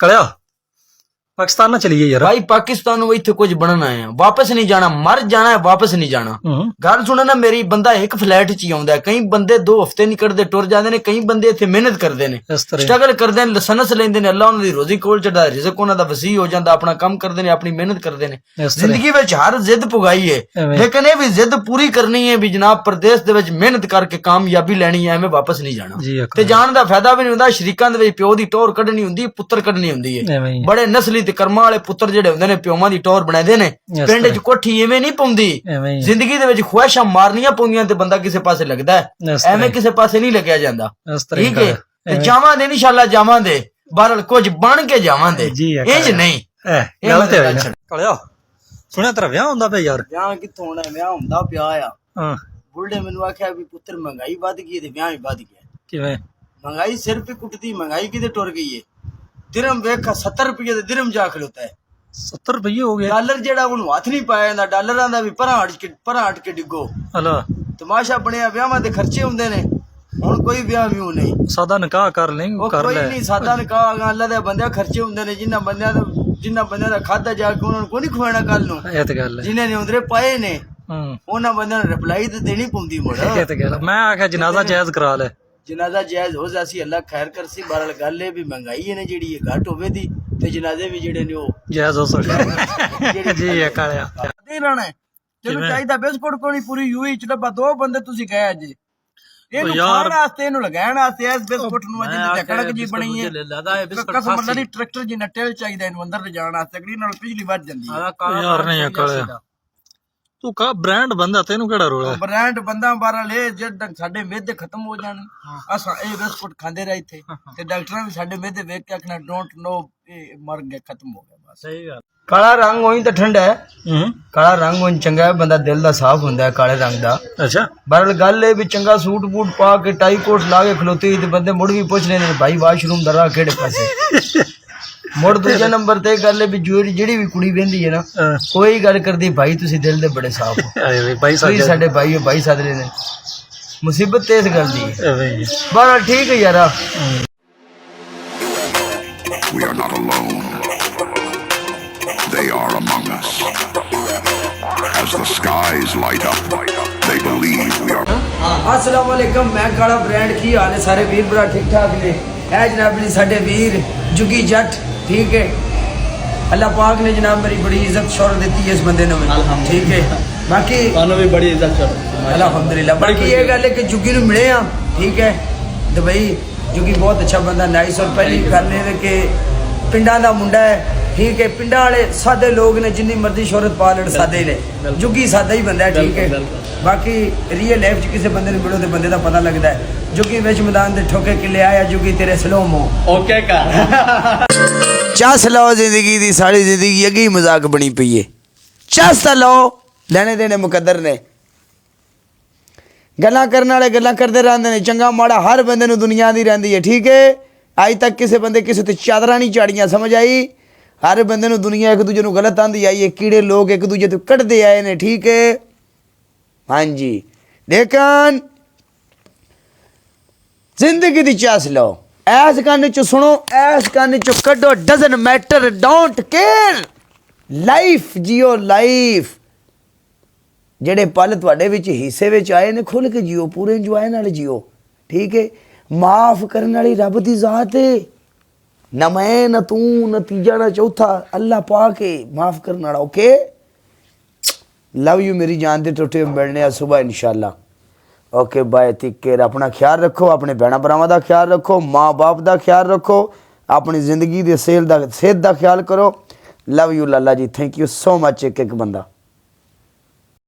कलिया पाकिस्तान ना चलिए यार। भाई पाकिस्तान में इतने कुछ बनना है, वापस नहीं जाना, मर जाना है, वापस नहीं जाना। गल सुने ना मेरी, बंदा एक फ्लैट च ही आउंदा है, कई बंदे 2 हफ्ते नहीं कटदे टुर जाते ने, कई बंदे इत्थे मेहनत करते ने, स्ट्रगल करते ने, लाइसेंस लेंदे ने, अल्लाह उन्हां दी रोजी कोल चढ़ा, रिज़्क उन्हां दा वसी हो जांदा, अपना काम करते ने, अपनी मेहनत करते ने। जिंदगी विच हर जिद पुगाई है, लेकिन ये भी जिद पूरी करनी है भी जनाब प्रदेश दे विच मेहनत करके कामयाबी लैनी है, एवें वापस नहीं जाना। ते जान दा फायदा भी नहीं हुंदा, शरीकां दे विच प्यो दी टोर कढनी हुंदी, पुत्तर कढनी हुंदी है। बड़े नस्ली ते कर्मां वाले पुत्तर ਜਿਹੜੇ ਹੁੰਦੇ ਨੇ ਪਿਓਾਂ ਦੀ ਟੌਰ ਬਣਾਉਂਦੇ ਨੇ, ਪਿੰਡ 'ਚ ਕੋਠੀ ਐਵੇਂ ਨਹੀਂ ਪਾਉਂਦੀ, ਜ਼ਿੰਦਗੀ ਦੇ ਵਿੱਚ ਖੁਆਇਸ਼ਾਂ ਮਾਰਨੀਆਂ ਪਾਉਂਦੀਆਂ ਤੇ ਬੰਦਾ ਕਿਸੇ ਪਾਸੇ ਲੱਗਦਾ ਹੈ, ਐਵੇਂ ਕਿਸੇ ਪਾਸੇ ਨਹੀਂ ਲੱਗਿਆ ਜਾਂਦਾ। ਠੀਕ ਹੈ, ਤੇ ਜਾਵਾਂਗੇ ਇਨਸ਼ਾਅੱਲਾ, ਜਾਵਾਂਗੇ ਬਹਰਲ ਕੁਝ ਬਣ ਕੇ ਜਾਵਾਂਗੇ, ਇੰਜ ਨਹੀਂ ਗਲਤ ਹੈ ਨਾ। ਕਲਿਆ ਸੁਣਿਆ ਤੇਰਾ ਵਿਆਹ ਹੁੰਦਾ ਪਿਆ ਯਾਰ। ਵਿਆਹ ਕਿੱਥੋਂ ਹੋਣਾ, ਵਿਆਹ ਹੁੰਦਾ ਪਿਆ ਆ। ਬੁੱਢੇ ਮੈਨੂੰ ਆਖਿਆ ਵੀ ਪੁੱਤਰ ਮਹਿੰਗਾਈ ਵੱਧ ਗਈ ਤੇ ਵਿਆਹ ਵੀ ਵੱਧ ਗਿਆ। ਕਿਵੇਂ ਮਹਿੰਗਾਈ ਸਿਰ ਪੇ ਕੁੱਟਦੀ, ਮਹਿੰਗਾਈ ਕਿਤੇ ਟੁਰ ਗਈ ਹੈ। ਦਿਰਮ ਵੇਖਾ 70 ਰੁਪਏ ਦੇ ਦਿਰਮ ਜਾ ਖਲੋਤਾ ਹੈ। 70 ਰੁਪਏ ਹੋ ਗਏ। ਡਾਲਰ ਜਿਹੜਾ ਉਹਨੂੰ ਹੱਥ ਨਹੀਂ ਪਾਇਆ ਜਾਂਦਾ, ਡਾਲਰਾਂ ਦਾ ਵੀ ਪਰਾਂ ਹਟ ਕੇ ਡਿੱਗੋ। ਹਲਾ ਤਮਾਸ਼ਾ ਬਣਿਆ, ਵਿਆਹਾਂ ਦੇ ਖਰਚੇ ਹੁੰਦੇ ਨੇ। ਹੁਣ ਕੋਈ ਵਿਆਹ ਵੀ ਨਹੀਂ, ਸਾਦਾ ਨਿਕਾਹ ਕਰ ਲੈ, ਕਰ ਲੈ। ਕੋਈ ਨਹੀਂ ਸਾਦਾ ਨਿਕਾਹ, ਅੱਲਾ ਦੇ ਬੰਦਿਆਂ ਖਰਚੇ ਹੁੰਦੇ ਨੇ, ਜਿਨ੍ਹਾਂ ਬੰਦਿਆਂ ਦਾ ਖਾਦਾ ਜਾ ਕੇ ਉਹਨਾਂ ਨੂੰ ਕੋਈ ਨਹੀਂ ਖਵਾਣਾ ਕੱਲ ਨੂੰ। ਇਹ ਤੇ ਗੱਲ ਹੈ, ਜਿਨ੍ਹਾਂ ਨੇ ਉਧਰੇ ਪਾਏ ਨੇ ਉਹਨਾਂ ਬੰਦਿਆਂ ਨੂੰ ਰਿਪਲਾਈ ਤੇ ਦੇਣੀ ਪਉਂਦੀ ਮੁੜ। ਇਹ ਤੇ ਗੱਲ ਮੈਂ ਆਖਿਆ ਜਨਾਜ਼ਾ ਜਾਇਜ਼ ਕਰਾ ਲੈ। ਜਨਾਜ਼ਾ ਜਾਇਜ਼ ਹੋ ਜਾਸੀ, ਅੱਲਾ ਖੈਰ ਕਰਸੀ। ਬਹਰਲ ਗੱਲ ਇਹ ਵੀ ਮਹਿੰਗਾਈ ਨੇ ਜਿਹੜੀ ਘੱਟ ਹੋਵੇ ਦੀ, ਤੇ ਜਨਾਜ਼ੇ ਵੀ ਜਿਹੜੇ ਨੇ ਉਹ ਜਾਇਜ਼ ਹੋ ਸਕਦੇ। ਜੀ ਇਹ ਕਾਲਿਆ ਦੇ ਰਹਿਣਾ ਜਿਹਨੂੰ ਚਾਹੀਦਾ ਬਿਸਕੁਟ ਕੋਣੀ ਪੂਰੀ ਯੂਈ ਚ ਡੱਬਾ, 2 ਬੰਦੇ ਤੁਸੀਂ ਗਏ ਅੱਜ ਇਹਨੂੰ ਖਾਣ ਵਾਸਤੇ, ਇਹਨੂੰ ਲਗਾਉਣ ਵਾਸਤੇ। ਇਸ ਬਿਸਕੁਟ ਨੂੰ ਅੱਜ ਕੜਕ ਜੀ ਬਣੀ ਹੈ, ਕਸਮ ਅੱਲਾ ਦੀ ਟਰੈਕਟਰ ਜਿੰਨਾ ਟੇਲ ਚਾਹੀਦਾ ਇਹਨੂੰ ਅੰਦਰ ਲਿਜਾਣ ਵਾਸਤੇ, ਅਗਲੀ ਨਾਲ ਪਿਛਲੀ ਵੱਧ ਜਾਂਦੀ ਹੈ। ਯਾਰ ਨਹੀਂ ਕਾਲਿਆ ਤੂੰ ਕਾ ਬ੍ਰਾਂਡ ਬੰਦਾ, ਤੈਨੂੰ ਕਿਹੜਾ ਰੋਲ ਹੈ? ਬ੍ਰਾਂਡ ਬੰਦਾ ਬਾਰਾ ਲੈ, ਜਦ ਸਾਡੇ ਮਿਹਦੇ ਖਤਮ ਹੋ ਜਾਣ, ਅਸਾਂ ਇਹ ਬਿਸਕੁਟ ਖਾਂਦੇ ਰਹੇ ਇੱਥੇ, ਤੇ ਡਾਕਟਰਾਂ ਵੀ ਸਾਡੇ ਮਿਹਦੇ ਵੇਖ ਕੇ ਆਖਣਾ ਡੋਂਟ ਨੋ, ਇਹ ਮਰ ਗਿਆ, ਖਤਮ ਹੋ ਗਿਆ ਬਸ। ਸਹੀ ਗੱਲ। ਕਾਲਾ ਰੰਗ ਹੋਈ ਤਾਂ ਠੰਡਾ ਹੈ, ਕਾਲਾ ਰੰਗ ਹੋਈ ਚੰਗਾ ਹੈ, ਬੰਦਾ ਦਿਲ ਦਾ ਸਾਫ ਹੁੰਦਾ ਹੈ ਕਾਲੇ ਰੰਗ ਦਾ। ਅੱਛਾ ਬਹਰਲ ਗੱਲ ਇਹ ਵੀ ਚੰਗਾ ਸੂਟ ਬੂਟ ਪਾ ਕੇ ਟਾਈ ਕੋਟ ਲਾ ਕੇ ਖਲੋਤੀ ਤੇ ਬੰਦੇ ਮੁੜ ਵੀ ਪੁੱਛ ਲੈਂਦੇ ਨੇ ਭਾਈ ਵਾਸ਼ਰੂਮ ਦਾ ਰਾਹ ਕਿਹੜੇ ਪਾਸੇ। ਮੁੜ ਦੂਜੇ ਨੰਬਰ ਤੇ ਗੱਲ ਹੈ ਵੀ ਜਿਹੜੀ ਵੀ ਕੁੜੀ ਵਹਿੰਦੀ ਹੈ ਨਾ, ਕੋਈ ਗੱਲ ਕਰਦੀ ਭਾਈ ਤੁਸੀਂ ਦਿਲ ਦੇ ਬੜੇ ਸਾਫ ਹੋ, ਤੁਸੀਂ ਸਾਡੇ ਭਾਈ ਹੋ, ਭਾਈ ਸਾਦਰੇ ਨੇ। ਮੁਸੀਬਤ ਤੇ ਇਸ ਗੱਲ ਦੀ ਹੈ। ਬਹਰਲ ਠੀਕ ਹੈ ਯਾਰਾ। We are not alone. They are among us. As the skies light up, they believe we are. अस्सलाम वालेकुम, मैं काला ब्रांड। की हाल है सारे वीर भरा? ठीक ठाक ने? है जनाब जी साडे वीर जुगी जट। ठीक है, अल्लाह पाक ने जनाब मेरी बड़ी इज्जत शौहरत दी है इस बंदे ने। ठीक है, बाकी भी बड़ी इज्जत शौहरत अल्हम्दुलिल्लाह। बाकी ये गल है कि जुगी नूं मिले हां। ठीक है, दुबई जुगी बहुत अच्छा बंदा, नाइस। और पहली गल है कि पिंडां दा मुंडा है। ठीक है, पिंडां वाले सादे लोग ने, जिन्नी मर्जी शोहरत पा लेण, सादे ने। जुगी सादा ही बंदा है। ठीक है, बाकी रियल लाइफ च किसी बंदे नूं मिलो ते बंदे दा पता लगदा है। जुगी विच मैदान दे ठोके किले आया, जुगी तेरे सलोम हो ओके कर चस लो। जिंदगी दी सारी जिंदगी अगे ही मजाक बनी पई है। चस ता लो, लेने देने मुकद्दर ने। गल्लां करन वाले गल्लां करदे रहंदे ने, चंगा माड़ा हर बंदे नूं दुनिया दी रहिंदी है। ठीक है, अज तक किसी बंदे किसी ते चादरां नहीं चाड़ियां, समझ आई? हर बंदे नूं दुनिया एक दूजे नूं गलत आंदी आई है, कीड़े लोग एक दूजे तो कढ़दे आए ने। ठीक है, हाँ जी, लेकिन जिंदगी दी चस लो, ऐस कन्न च सुनो, ऐस कन्न च कड्डो, doesn't matter, don't care. Life जियो, लाइफ जेड़े पल तुहाडे विच हिस्से विच आए ने खुल के जियो, पूरे इंजॉय नाल जियो। ठीक है, माफ करने वाली रब दी जात है, न मैं न तू न तीजा न चौथा, अल्लाह पाक है माफ करने वाला। ओके, लव यू मेरी जान दे टुटे, मिलने सुबह इंशाल्लाह। Okay bye, take care. अपना ख्याल रखो, अपने भैन भरावां दा ख्याल रखो, माँ बाप दा ख्याल रखो, अपनी जिंदगी दे सेहत दा ख्याल करो। Love you Lala ji, thank you so much. एक एक बंदा